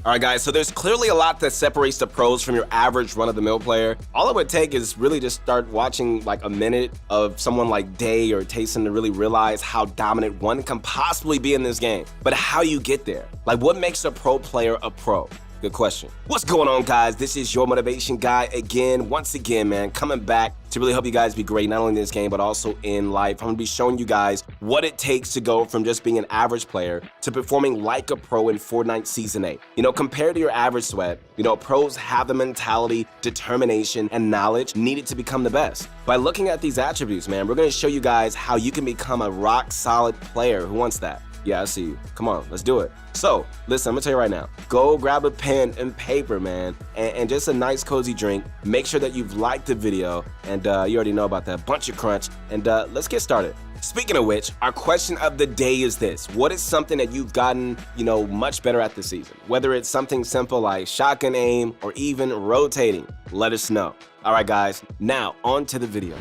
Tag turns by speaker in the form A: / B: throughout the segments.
A: All right, guys, so there's clearly a lot that separates the pros from your average run-of-the-mill player. All it would take is really just start watching like a minute of someone like Day or Taysom to really realize how dominant one can possibly be in this game. But how you get there? Like, what makes a pro player a pro? Good question. What's going on, guys? This is your motivation guy again, once again, man, coming back to really help you guys be great, not only in this game, but also in life. I'm gonna be showing you guys what it takes to go from just being an average player to performing like a pro in Fortnite Season 8. You know, compared to your average sweat, you know, pros have the mentality, determination, and knowledge needed to become the best. By looking at these attributes, man, we're gonna show you guys how you can become a rock-solid player. Who wants that? Yeah, I see you. Come on, let's do it. So, listen, I'm gonna tell you right now, go grab a pen and paper, man, and just a nice cozy drink. Make sure that you've liked the video, and you already know about that bunch of crunch, and let's get started. Speaking of which, our question of the day is this. What is something that you've gotten, you know, much better at this season? Whether it's something simple like shotgun aim or even rotating, let us know. All right, guys, now on to the video.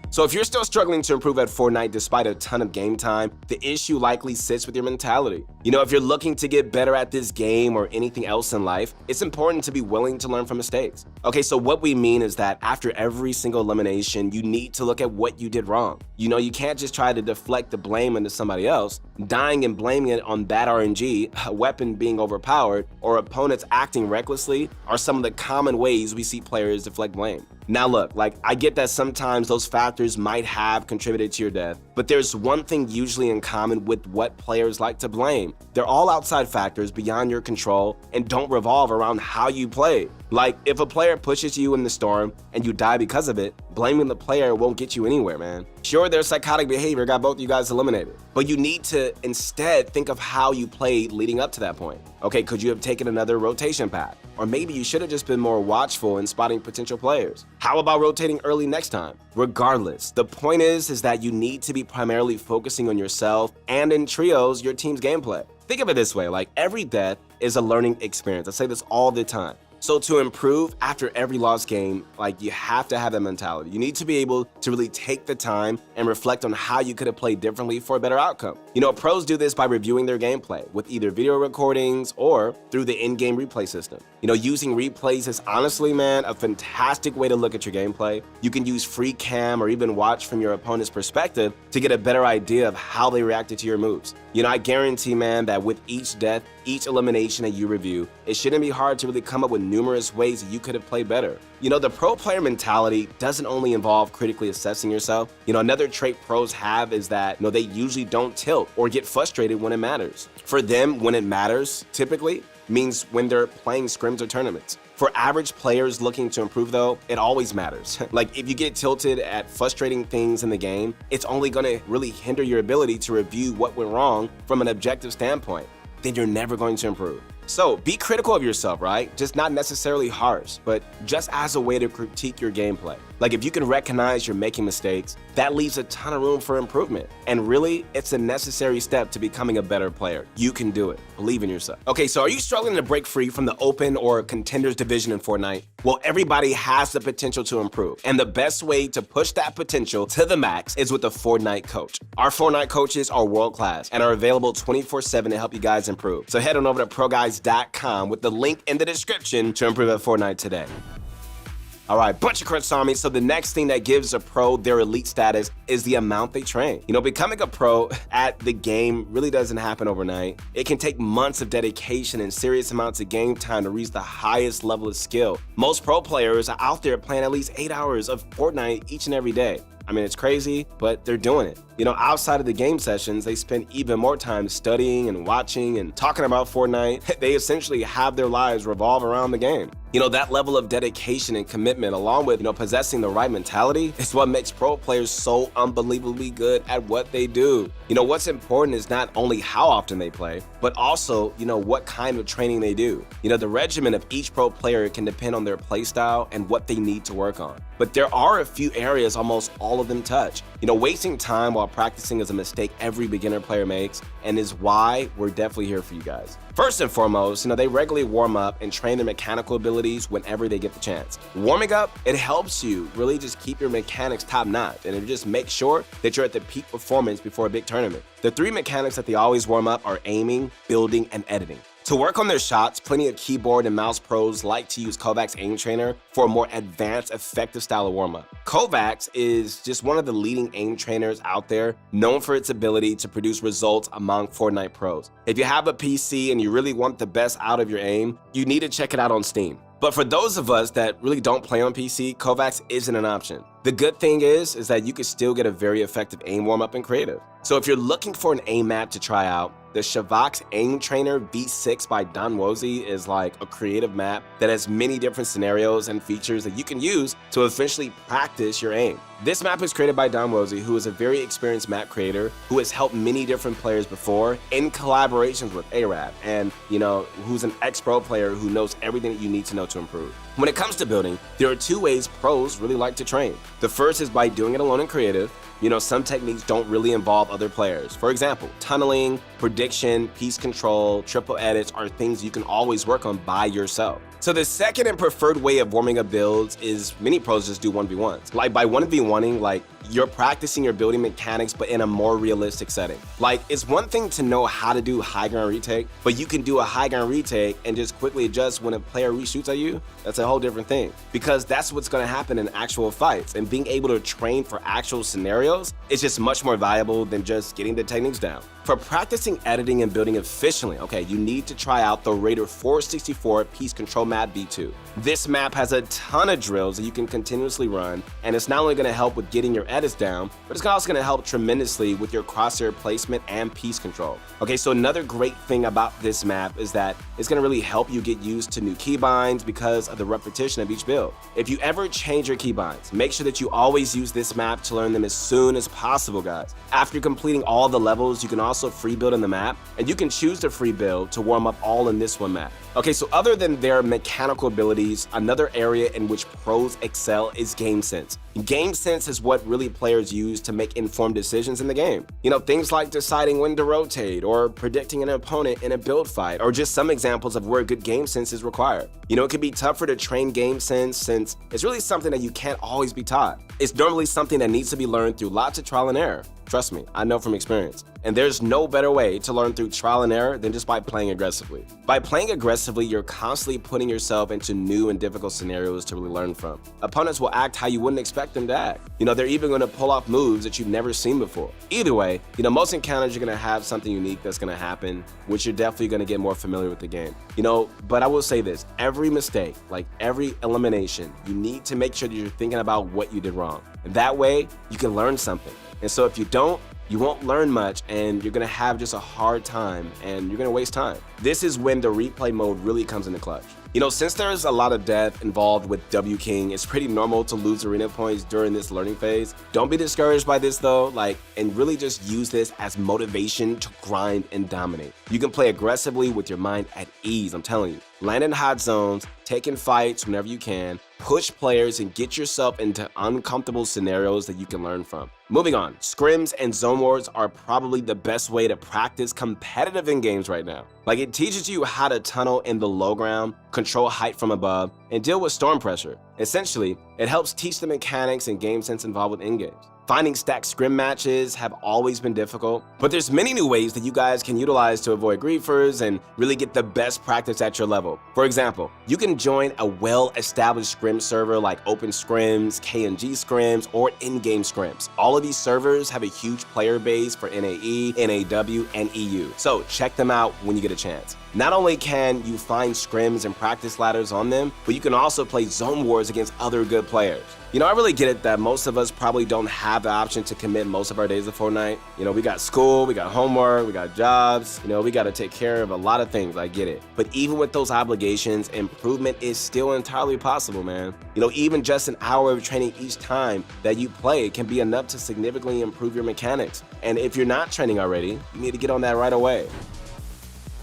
A: So if you're still struggling to improve at Fortnite despite a ton of game time, the issue likely sits with your mentality. You know, if you're looking to get better at this game or anything else in life, it's important to be willing to learn from mistakes. Okay, so what we mean is that after every single elimination, you need to look at what you did wrong. You know, you can't just try to deflect the blame into somebody else. Dying and blaming it on bad RNG, a weapon being overpowered, or opponents acting recklessly are some of the common ways we see players deflect blame. Now look, like, I get that sometimes those factors might have contributed to your death, but there's one thing usually in common with what players like to blame. They're all outside factors beyond your control and don't revolve around how you play. Like, if a player pushes you in the storm and you die because of it, blaming the player won't get you anywhere, man. Sure, their psychotic behavior got both you guys eliminated, but you need to instead think of how you played leading up to that point. Okay, could you have taken another rotation path? Or maybe you should have just been more watchful in spotting potential players. How about rotating early next time? Regardless, the point is that you need to be primarily focusing on yourself and in trios, your team's gameplay. Think of it this way, like every death is a learning experience. I say this all the time. So to improve after every lost game, like, you have to have that mentality. You need to be able to really take the time and reflect on how you could have played differently for a better outcome. You know, pros do this by reviewing their gameplay with either video recordings or through the in-game replay system. You know, using replays is honestly, man, a fantastic way to look at your gameplay. You can use free cam or even watch from your opponent's perspective to get a better idea of how they reacted to your moves. You know, I guarantee, man, that with each death, each elimination that you review, it shouldn't be hard to really come up with numerous ways that you could have played better. You know, the pro player mentality doesn't only involve critically assessing yourself. You know, another trait pros have is that, you know, they usually don't tilt or get frustrated when it matters. For them, when it matters, typically, means when they're playing scrims or tournaments. For average players looking to improve though, it always matters. Like, if you get tilted at frustrating things in the game, it's only gonna really hinder your ability to review what went wrong from an objective standpoint. Then you're never going to improve. So be critical of yourself, right? Just not necessarily harsh, but just as a way to critique your gameplay. Like, if you can recognize you're making mistakes, that leaves a ton of room for improvement. And really, it's a necessary step to becoming a better player. You can do it. Believe in yourself. Okay, so are you struggling to break free from the open or contenders division in Fortnite? Well, everybody has the potential to improve. And the best way to push that potential to the max is with a Fortnite coach. Our Fortnite coaches are world-class and are available 24/7 to help you guys improve. So head on over to ProGuys.com with the link in the description to improve at Fortnite today. All right, bunch of crunch on me. So the next thing that gives a pro their elite status is the amount they train. You know, becoming a pro at the game really doesn't happen overnight. It can take months of dedication and serious amounts of game time to reach the highest level of skill. Most pro players are out there playing at least 8 hours of Fortnite each and every day. I mean, it's crazy, but they're doing it. You know, outside of the game sessions, they spend even more time studying and watching and talking about Fortnite. They essentially have their lives revolve around the game. You know, that level of dedication and commitment, along with, you know, possessing the right mentality, is what makes pro players so unbelievably good at what they do. You know, what's important is not only how often they play, but also, what kind of training they do. The regimen of each pro player can depend on their playstyle and what they need to work on. But there are a few areas almost all of them touch. Wasting time while practicing is a mistake every beginner player makes, and is why we're definitely here for you guys. First and foremost, they regularly warm up and train their mechanical abilities whenever they get the chance. Warming up, it helps you really just keep your mechanics top notch, and it just makes sure that you're at the peak performance before a big tournament. The 3 mechanics that they always warm up are aiming, building, and editing. To work on their shots, plenty of keyboard and mouse pros like to use Kovacs Aim Trainer for a more advanced, effective style of warm-up. Kovacs is just one of the leading aim trainers out there, known for its ability to produce results among Fortnite pros. If you have a PC and you really want the best out of your aim, you need to check it out on Steam. But for those of us that really don't play on PC, Kovacs isn't an option. The good thing is that you can still get a very effective aim warm-up in creative. So if you're looking for an aim map to try out, the Kovacs Aim Trainer V6 by Don Wozy is like a creative map that has many different scenarios and features that you can use to eventually practice your aim. This map is created by Don Wozy, who is a very experienced map creator who has helped many different players before in collaborations with Arab, and who's an ex-pro player who knows everything that you need to know to improve. When it comes to building, there are 2 ways pros really like to train. The first is by doing it alone in creative. Some techniques don't really involve other players. For example, tunneling, prediction, piece control, triple edits are things you can always work on by yourself. So the second and preferred way of warming up builds is many pros just do 1v1s. Like by 1v1ing, like you're practicing your building mechanics but in a more realistic setting. Like it's one thing to know how to do high ground retake, but you can do a high ground retake and just quickly adjust when a player reshoots at you. That's a whole different thing, because that's what's going to happen in actual fights, and being able to train for actual scenarios is just much more valuable than just getting the techniques down. For practicing editing and building efficiently, you need to try out the Raider 464 Piece Control Map V2. This map has a ton of drills that you can continuously run, and it's not only going to help with getting your edits down, but it's also going to help tremendously with your crosshair placement and piece control. So another great thing about this map is that it's going to really help you get used to new keybinds because of the repetition of each build. If you ever change your keybinds, make sure that you always use this map to learn them as soon as possible, guys. After completing all the levels, you can also free build in the map, and you can choose to free build to warm up all in this one map. So other than their mechanical abilities, another area in which pros excel is game sense. Game sense is what really players use to make informed decisions in the game. Things like deciding when to rotate, or predicting an opponent in a build fight, or just some examples of where good game sense is required. It can be tougher to train game sense since it's really something that you can't always be taught. It's normally something that needs to be learned through lots of trial and error. Trust me, I know from experience. And there's no better way to learn through trial and error than just by playing aggressively. By playing aggressively, you're constantly putting yourself into new and difficult scenarios to really learn from. Opponents will act how you wouldn't expect them to act. They're even going to pull off moves that you've never seen before. Either way, most encounters you're going to have something unique that's going to happen, which you're definitely going to get more familiar with the game. But I will say this, every mistake, like every elimination, you need to make sure that you're thinking about what you did wrong. And that way, you can learn something. And so if you don't, you won't learn much, and you're gonna have just a hard time, and you're gonna waste time. This is when the replay mode really comes into clutch. Since there's a lot of death involved with W King, it's pretty normal to lose arena points during this learning phase. Don't be discouraged by this though, and really just use this as motivation to grind and dominate. You can play aggressively with your mind at ease, I'm telling you. Land in hot zones, take in fights whenever you can, push players, and get yourself into uncomfortable scenarios that you can learn from. Moving on, scrims and zone wars are probably the best way to practice competitive in games right now. It teaches you how to tunnel in the low ground, control height from above, and deal with storm pressure. Essentially, it helps teach the mechanics and game sense involved with in-games. Finding stacked scrim matches have always been difficult, but there's many new ways that you guys can utilize to avoid griefers and really get the best practice at your level. For example, you can join a well-established scrim server like Open Scrims, KNG Scrims, or in-game scrims. All of these servers have a huge player base for NAE, NAW, and EU, so check them out when you get a chance. Not only can you find scrims and practice ladders on them, but you can also play zone wars against other good players. I really get it that most of us probably don't have the option to commit most of our days to Fortnite. We got school, we got homework, we got jobs, we got to take care of a lot of things, I get it. But even with those obligations, improvement is still entirely possible, man. Even just an hour of training each time that you play can be enough to significantly improve your mechanics. And if you're not training already, you need to get on that right away.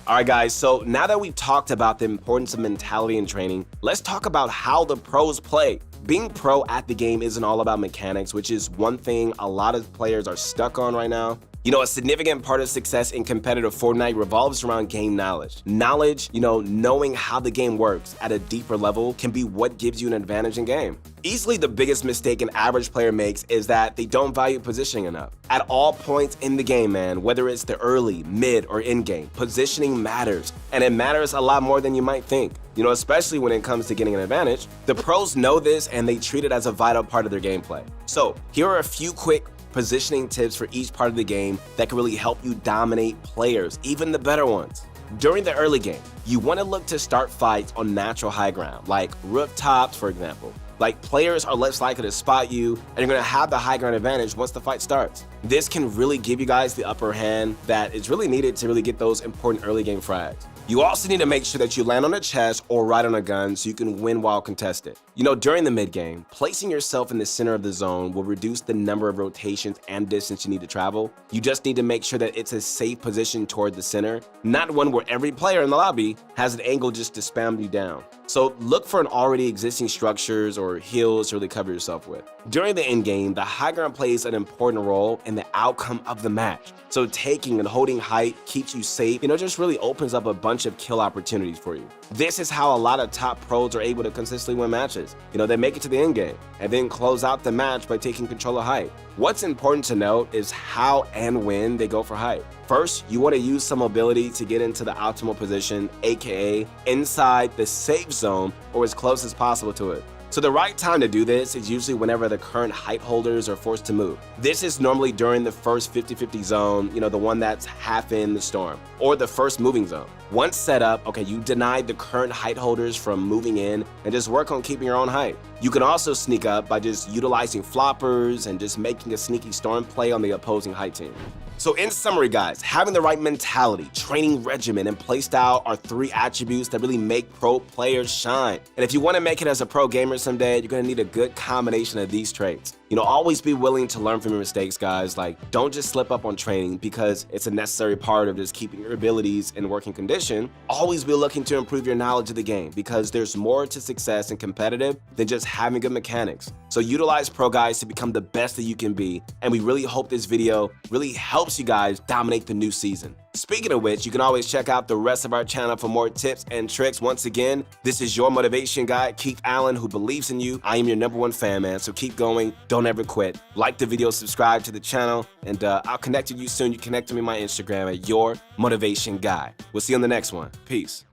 A: Alright guys, so now that we've talked about the importance of mentality and training, let's talk about how the pros play. Being pro at the game isn't all about mechanics, which is one thing a lot of players are stuck on right now. You know, a significant part of success in competitive Fortnite revolves around game knowledge. Knowledge, knowing how the game works at a deeper level can be what gives you an advantage in game. Easily the biggest mistake an average player makes is that they don't value positioning enough. At all points in the game, man, whether it's the early, mid, or end game, positioning matters. And it matters a lot more than you might think. Especially when it comes to getting an advantage. The pros know this and they treat it as a vital part of their gameplay. So here are a few quick positioning tips for each part of the game that can really help you dominate players, even the better ones. During the early game, you want to look to start fights on natural high ground, like rooftops, for example. Like, players are less likely to spot you, and you're going to have the high ground advantage once the fight starts. This can really give you guys the upper hand that is really needed to really get those important early game frags. You also need to make sure that you land on a chest or right on a gun so you can win while contested. During the mid game, placing yourself in the center of the zone will reduce the number of rotations and distance you need to travel. You just need to make sure that it's a safe position toward the center, not one where every player in the lobby has an angle just to spam you down. So look for an already existing structures or hills to really cover yourself with. During the end game, the high ground plays an important role in the outcome of the match. So taking and holding height keeps you safe, just really opens up a bunch of kill opportunities for you. This is how a lot of top pros are able to consistently win matches. They make it to the end game and then close out the match by taking control of height. What's important to note is how and when they go for height. First, you want to use some mobility to get into the optimal position, aka inside the safe zone or as close as possible to it. So the right time to do this is usually whenever the current height holders are forced to move. This is normally during the first 50-50 zone, the one that's half in the storm, or the first moving zone. Once set up, you deny the current height holders from moving in and just work on keeping your own height. You can also sneak up by just utilizing floppers and just making a sneaky storm play on the opposing height team. So in summary guys, having the right mentality, training regimen, and playstyle are 3 attributes that really make pro players shine. And if you want to make it as a pro gamer someday, you're going to need a good combination of these traits. Always be willing to learn from your mistakes, guys. Don't just slip up on training because it's a necessary part of just keeping your abilities in working condition. Always be looking to improve your knowledge of the game because there's more to success in competitive than just having good mechanics. So utilize pro guys to become the best that you can be. And we really hope this video really helps you guys dominate the new season. Speaking of which, you can always check out the rest of our channel for more tips and tricks. Once again, this is your motivation guy, Keith Allen, who believes in you. I am your #1 fan, man, so keep going. Don't ever quit. Like the video, subscribe to the channel, and I'll connect with you soon. You connect to me on my Instagram at Your Motivation Guy. We'll see you on the next one. Peace.